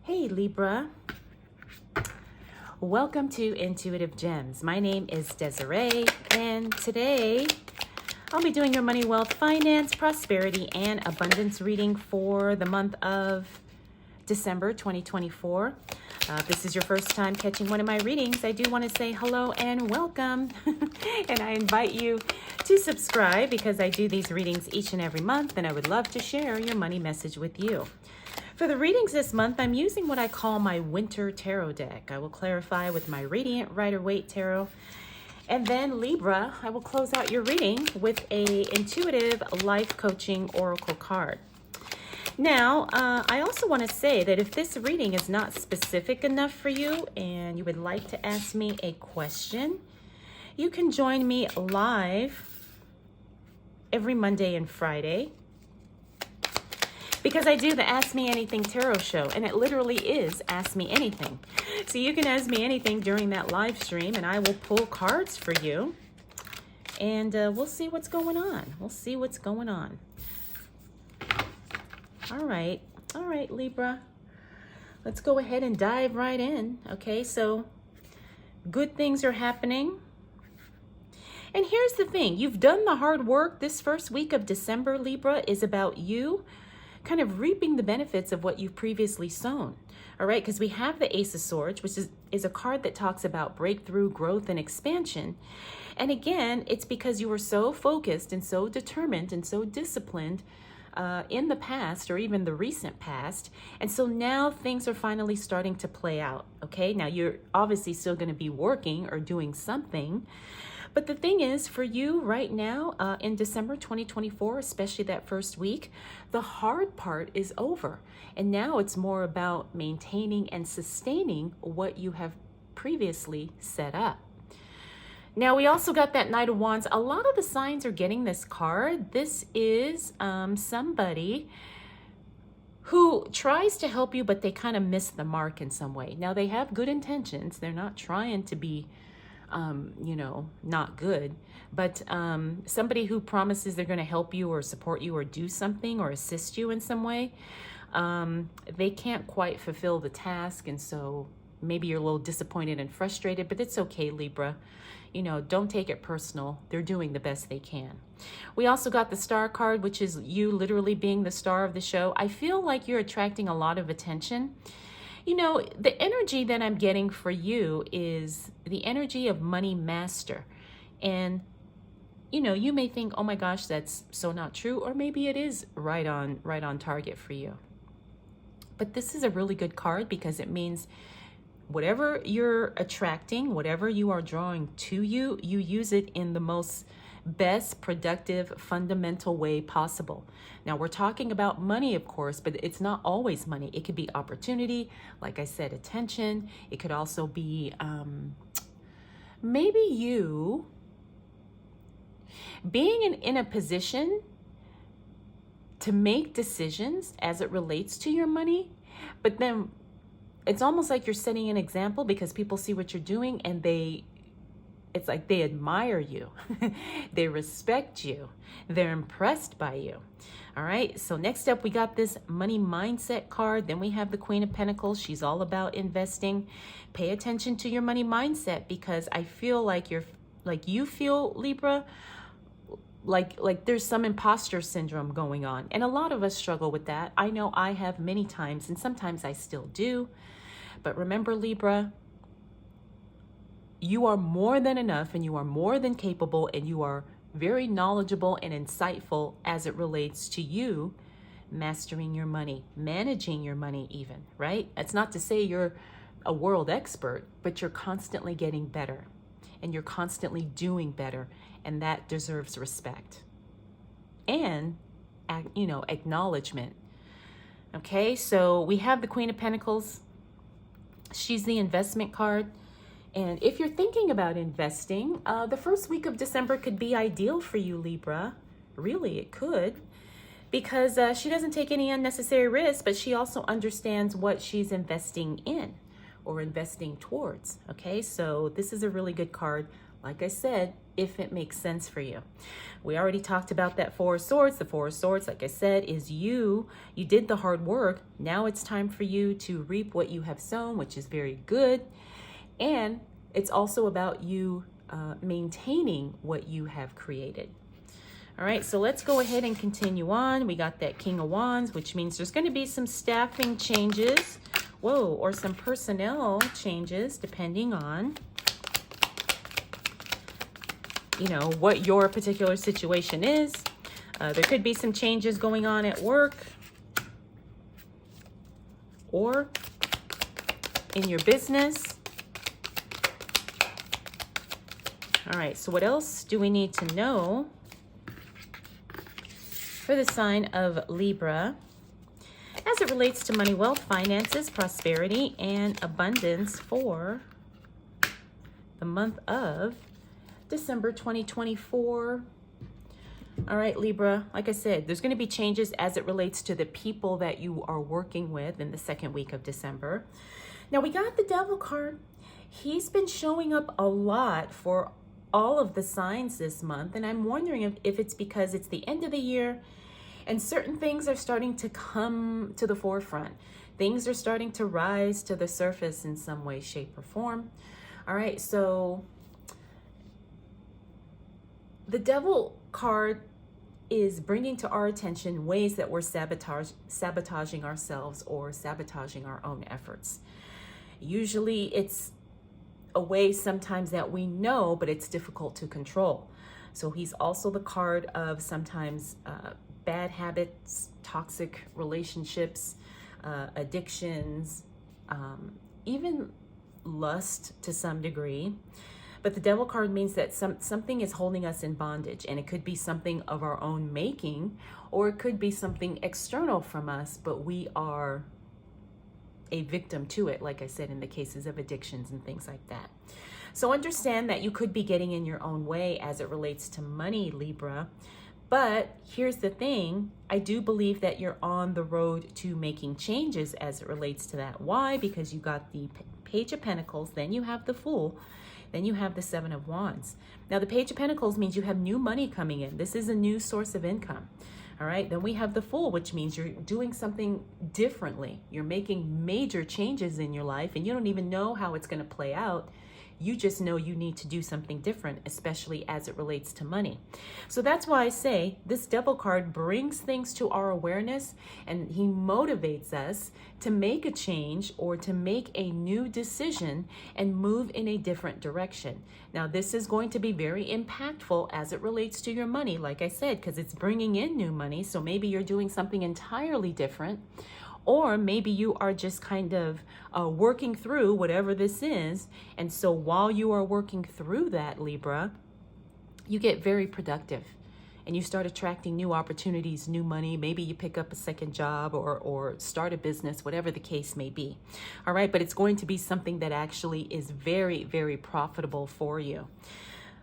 Hey Libra, welcome to Intuitive Gems. My name is Desiree, and today I'll be doing your money, wealth, finance, prosperity, and abundance reading for the month of December 2024. If this is your first time catching one of my readings, I do want to say hello and welcome. And I invite you to subscribe because I do these readings each and every month, and I would love to share your money message with you. For the readings this month, I'm using what I call my winter tarot deck. I will clarify with my Radiant Rider-Waite tarot. And then Libra, I will close out your reading with a intuitive life coaching oracle card. Now, I also want to say that if this reading is not specific enough for you and you would like to ask me a question, you can join me live every Monday and Friday, because I do the Ask Me Anything Tarot show, and it literally is Ask Me Anything. So you can ask me anything during that live stream, and I will pull cards for you, and we'll see what's going on. We'll see what's going on. All right, Libra. Let's go ahead and dive right in. Okay, so good things are happening. And here's the thing. You've done the hard work. This first week of December, Libra, is about you kind of reaping the benefits of what you've previously sown. All right, because we have the Ace of Swords, which is a card that talks about breakthrough, growth, and expansion. And again, it's because you were so focused and so determined and so disciplined in the past, or even the recent past. And so now things are finally starting to play out. Okay, now you're obviously still going to be working or doing something. But the thing is, for you right now, in December 2024, especially that first week, the hard part is over. And now it's more about maintaining and sustaining what you have previously set up. Now, we also got that Knight of Wands. A lot of the signs are getting this card. This is somebody who tries to help you, but they kind of miss the mark in some way. Now, they have good intentions. They're not trying to be not good, but somebody who promises they're going to help you or support you or do something or assist you in some way, they can't quite fulfill the task. And so maybe you're a little disappointed and frustrated, but it's okay, Libra. Don't take it personal. They're doing the best they can. We also got the Star card, which is you literally being the star of the show. I feel like you're attracting a lot of attention. The energy that I'm getting for you is the energy of money master. And, you may think, oh my gosh, that's so not true. Or maybe it is right on target for you. But this is a really good card because it means whatever you're attracting, whatever you are drawing to you, you use it in the most best, productive, fundamental way possible. Now, we're talking about money, of course, but it's not always money. It could be opportunity, like I said, attention. It could also be maybe you being in a position to make decisions as it relates to your money, but then it's almost like you're setting an example because people see what you're doing and it's like they admire you. They respect you. They're impressed by you. All right. So next up, we got this money mindset card. Then we have the Queen of Pentacles. She's all about investing. Pay attention to your money mindset because I feel like you feel, Libra, like there's some imposter syndrome going on. And a lot of us struggle with that. I know I have many times, and sometimes I still do. But remember, Libra, you are more than enough, and you are more than capable, and you are very knowledgeable and insightful as it relates to you mastering your money, managing your money even, right? It's not to say you're a world expert, but you're constantly getting better and you're constantly doing better, and that deserves respect and, acknowledgement. Okay, so we have the Queen of Pentacles. She's the investment card. And if you're thinking about investing, the first week of December could be ideal for you, Libra. Really, it could. Because she doesn't take any unnecessary risks, but she also understands what she's investing in or investing towards. Okay, so this is a really good card. Like I said, if it makes sense for you. We already talked about that Four of Swords. The Four of Swords, like I said, is you did the hard work. Now it's time for you to reap what you have sown, which is very good. And it's also about you maintaining what you have created. All right, so let's go ahead and continue on. We got that King of Wands, which means there's going to be some staffing changes, or some personnel changes, depending on, what your particular situation is. There could be some changes going on at work or in your business. All right, so what else do we need to know for the sign of Libra as it relates to money, wealth, finances, prosperity, and abundance for the month of December 2024? All right, Libra, like I said, there's going to be changes as it relates to the people that you are working with in the second week of December. Now, we got the Devil card. He's been showing up a lot for all of the signs this month, and I'm wondering if it's because it's the end of the year and certain things are starting to come to the forefront. Things are starting to rise to the surface in some way, shape, or form. All right, so the Devil card is bringing to our attention ways that we're sabotaging ourselves or sabotaging our own efforts. Usually it's a way sometimes that we know, but it's difficult to control. So he's also the card of sometimes bad habits, toxic relationships, addictions, even lust to some degree. But the Devil card means that something is holding us in bondage, and it could be something of our own making, or it could be something external from us, but we are a victim to it, like I said, in the cases of addictions and things like that. So understand that you could be getting in your own way as it relates to money, Libra. But here's the thing, I do believe that you're on the road to making changes as it relates to that. Why? Because you got the Page of Pentacles, then you have the Fool, then you have the Seven of Wands. Now, the Page of Pentacles means you have new money coming in. This is a new source of income. All right, then we have the Fool, which means you're doing something differently. You're making major changes in your life, and you don't even know how it's going to play out. You just know you need to do something different, especially as it relates to money. So that's why I say this Devil card brings things to our awareness, and he motivates us to make a change or to make a new decision and move in a different direction. Now, this is going to be very impactful as it relates to your money, like I said, because it's bringing in new money. So maybe you're doing something entirely different. Or maybe you are just kind of working through whatever this is. And so while you are working through that, Libra, you get very productive and you start attracting new opportunities, new money. Maybe you pick up a second job or start a business, whatever the case may be. All right, but it's going to be something that actually is very, very profitable for you.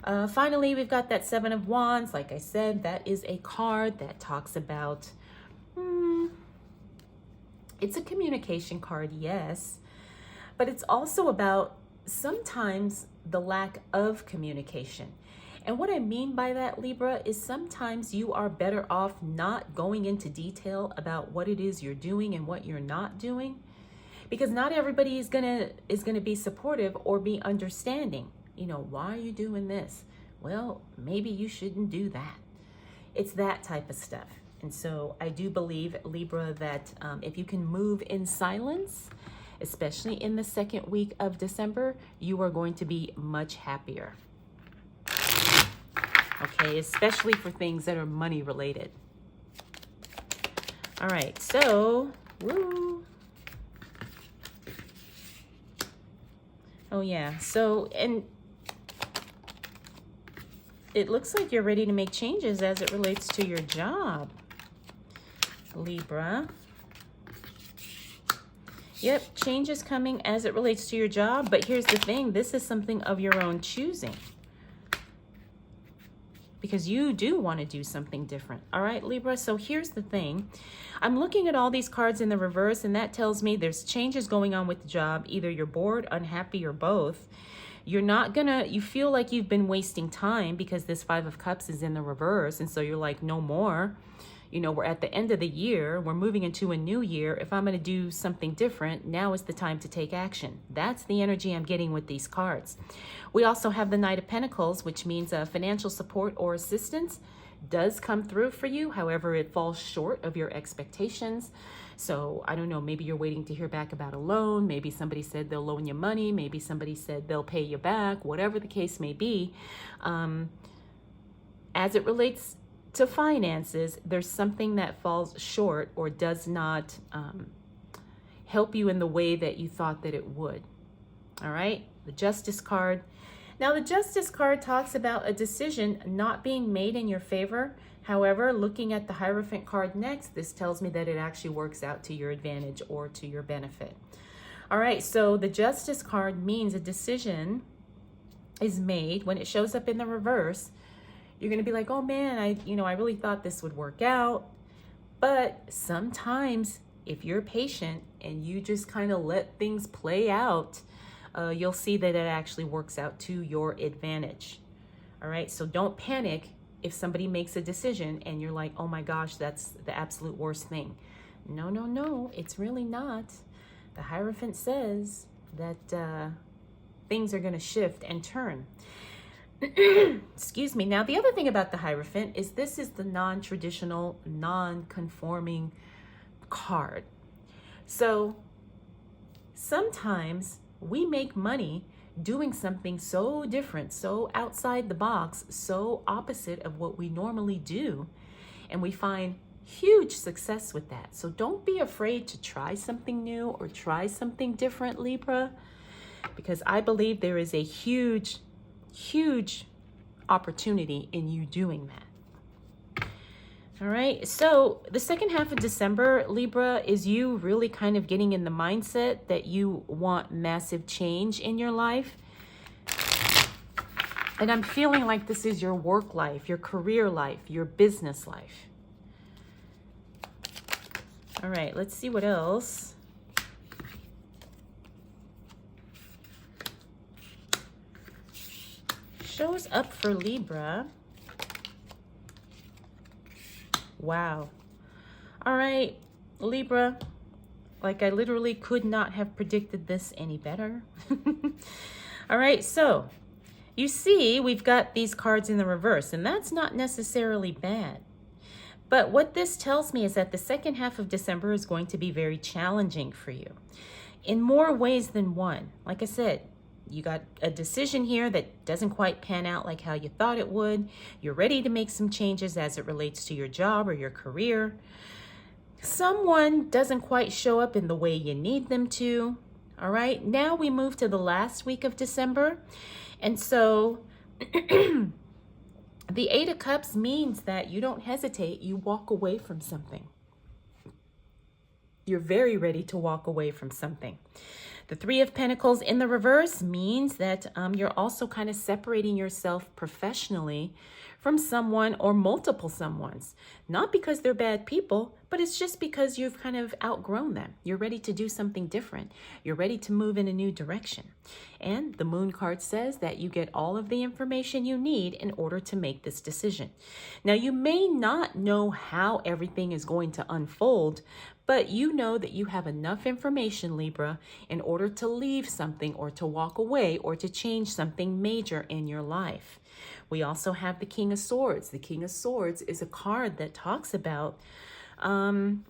Finally, we've got that Seven of Wands. Like I said, that is a card that talks about... It's a communication card, yes, but it's also about sometimes the lack of communication. And what I mean by that, Libra, is sometimes you are better off not going into detail about what it is you're doing and what you're not doing, because not everybody is gonna be supportive or be understanding. Why are you doing this? Well, maybe you shouldn't do that. It's that type of stuff. And so I do believe, Libra, that if you can move in silence, especially in the second week of December, you are going to be much happier. Okay, especially for things that are money related. All right, so, woo. Oh yeah, so, and it looks like you're ready to make changes as it relates to your job, Libra. Yep, change is coming as it relates to your job, but here's the thing, this is something of your own choosing, because you do want to do something different. All right, Libra, so here's the thing. I'm looking at all these cards in the reverse, and that tells me there's changes going on with the job. Either you're bored, unhappy, or both. You feel like you've been wasting time because this Five of Cups is in the reverse. And so you're like, no more. We're at the end of the year. We're moving into a new year. If I'm going to do something different, now is the time to take action. That's the energy I'm getting with these cards. We also have the Knight of Pentacles, which means financial support or assistance does come through for you. However, it falls short of your expectations. So I don't know, maybe you're waiting to hear back about a loan. Maybe somebody said they'll loan you money. Maybe somebody said they'll pay you back, whatever the case may be. As it relates to finances, there's something that falls short or does not help you in the way that you thought that it would. All right, the Justice card. Now, the Justice card talks about a decision not being made in your favor. However, looking at the Hierophant card next, this tells me that it actually works out to your advantage or to your benefit. All right, so the Justice card means a decision is made. When it shows up in the reverse, you're going to be like, oh man, I really thought this would work out. But sometimes if you're patient and you just kind of let things play out, you'll see that it actually works out to your advantage. All right, so don't panic if somebody makes a decision and you're like, oh my gosh, that's the absolute worst thing. No, it's really not. The Hierophant says that things are going to shift and turn. Excuse me. Now, the other thing about the Hierophant is this is the non-traditional, non-conforming card. So sometimes we make money doing something so different, so outside the box, so opposite of what we normally do, and we find huge success with that. So don't be afraid to try something new or try something different, Libra, because I believe there is a huge opportunity in you doing that. All right, so the second half of December, Libra, is you really kind of getting in the mindset that you want massive change in your life. And I'm feeling like this is your work life, your career life, your business life. All right, let's see what else. Shows up for Libra. Wow. All right, Libra, like I literally could not have predicted this any better. All right, so you see we've got these cards in the reverse, and that's not necessarily bad. But what this tells me is that the second half of December is going to be very challenging for you in more ways than one. Like I said, you got a decision here that doesn't quite pan out like how you thought it would. You're ready to make some changes as it relates to your job or your career. Someone doesn't quite show up in the way you need them to. All right, now we move to the last week of December. And so the Eight of Cups means that you don't hesitate. You walk away from something. You're very ready to walk away from something. The Three of Pentacles in the reverse means that you're also kind of separating yourself professionally from someone or multiple someones. Not because they're bad people, but it's just because you've kind of outgrown them. You're ready to do something different. You're ready to move in a new direction. And the Moon card says that you get all of the information you need in order to make this decision. Now, you may not know how everything is going to unfold, but you know that you have enough information, Libra, in order to leave something or to walk away or to change something major in your life. We also have the King of Swords. The King of Swords is a card that talks about being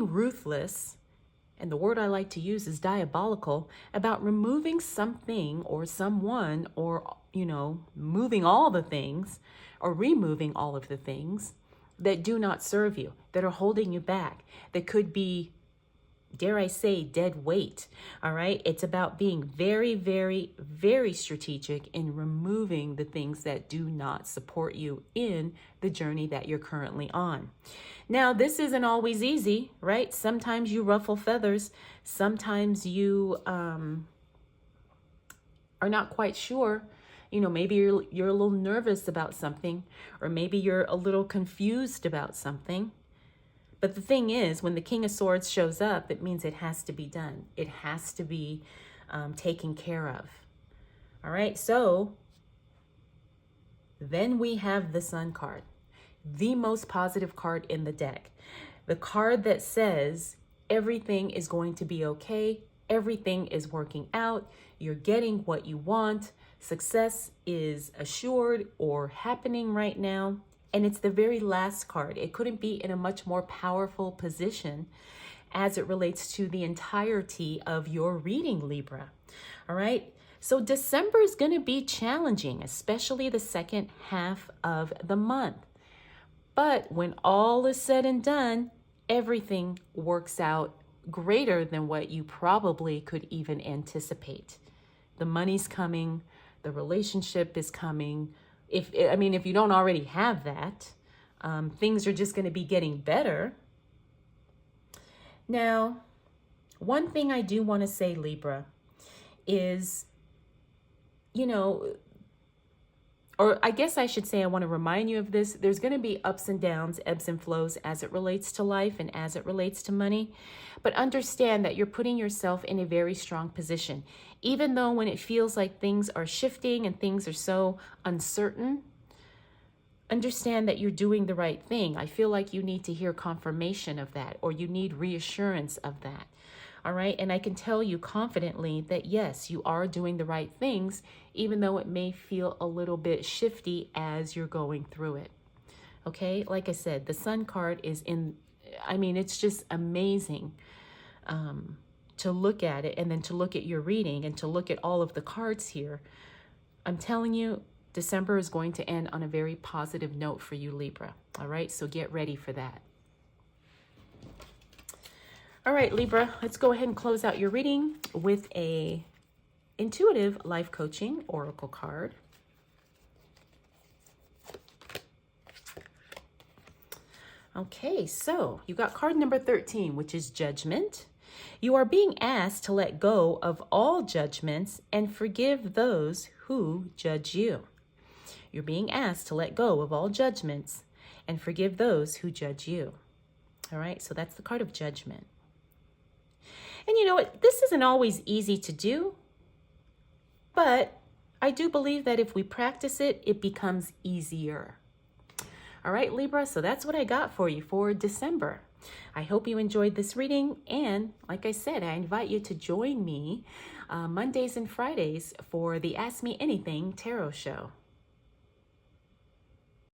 ruthless, and the word I like to use is diabolical, about removing something or someone or, moving all the things or removing all of the things that do not serve you, that are holding you back, that could be, dare I say, dead weight. All right. It's about being very, very, very strategic in removing the things that do not support you in the journey that you're currently on. Now, this isn't always easy, right? Sometimes you ruffle feathers. Sometimes you are not quite sure. Maybe you're a little nervous about something, or maybe you're a little confused about something. But the thing is, when the King of Swords shows up, it means it has to be done. It has to be taken care of. All right, so then we have the Sun card, the most positive card in the deck. The card that says everything is going to be okay, everything is working out, you're getting what you want, success is assured or happening right now. And it's the very last card. It couldn't be in a much more powerful position as it relates to the entirety of your reading, Libra. All right. So December is going to be challenging, especially the second half of the month. But when all is said and done, everything works out greater than what you probably could even anticipate. The money's coming, the relationship is coming. If you don't already have that, things are just going to be getting better. Now, one thing I do want to say, Libra, is, or I guess I should say, I want to remind you of this. There's going to be ups and downs, ebbs and flows as it relates to life and as it relates to money. But understand that you're putting yourself in a very strong position. Even though when it feels like things are shifting and things are so uncertain, understand that you're doing the right thing. I feel like you need to hear confirmation of that, or you need reassurance of that. All right. And I can tell you confidently that yes, you are doing the right things, even though it may feel a little bit shifty as you're going through it. Okay. Like I said, the Sun card is it's just amazing to look at it, and then to look at your reading and to look at all of the cards here. I'm telling you, December is going to end on a very positive note for you, Libra. All right. So get ready for that. All right, Libra, let's go ahead and close out your reading with a intuitive life coaching oracle card. Okay, so you got card number 13, which is Judgment. You are being asked to let go of all judgments and forgive those who judge you. You're being asked to let go of all judgments and forgive those who judge you. All right, so that's the card of Judgment. And you know what? This isn't always easy to do, but I do believe that if we practice it, it becomes easier. All right, Libra, so that's what I got for you for December. I hope you enjoyed this reading. And like I said, I invite you to join me Mondays and Fridays for the Ask Me Anything Tarot Show.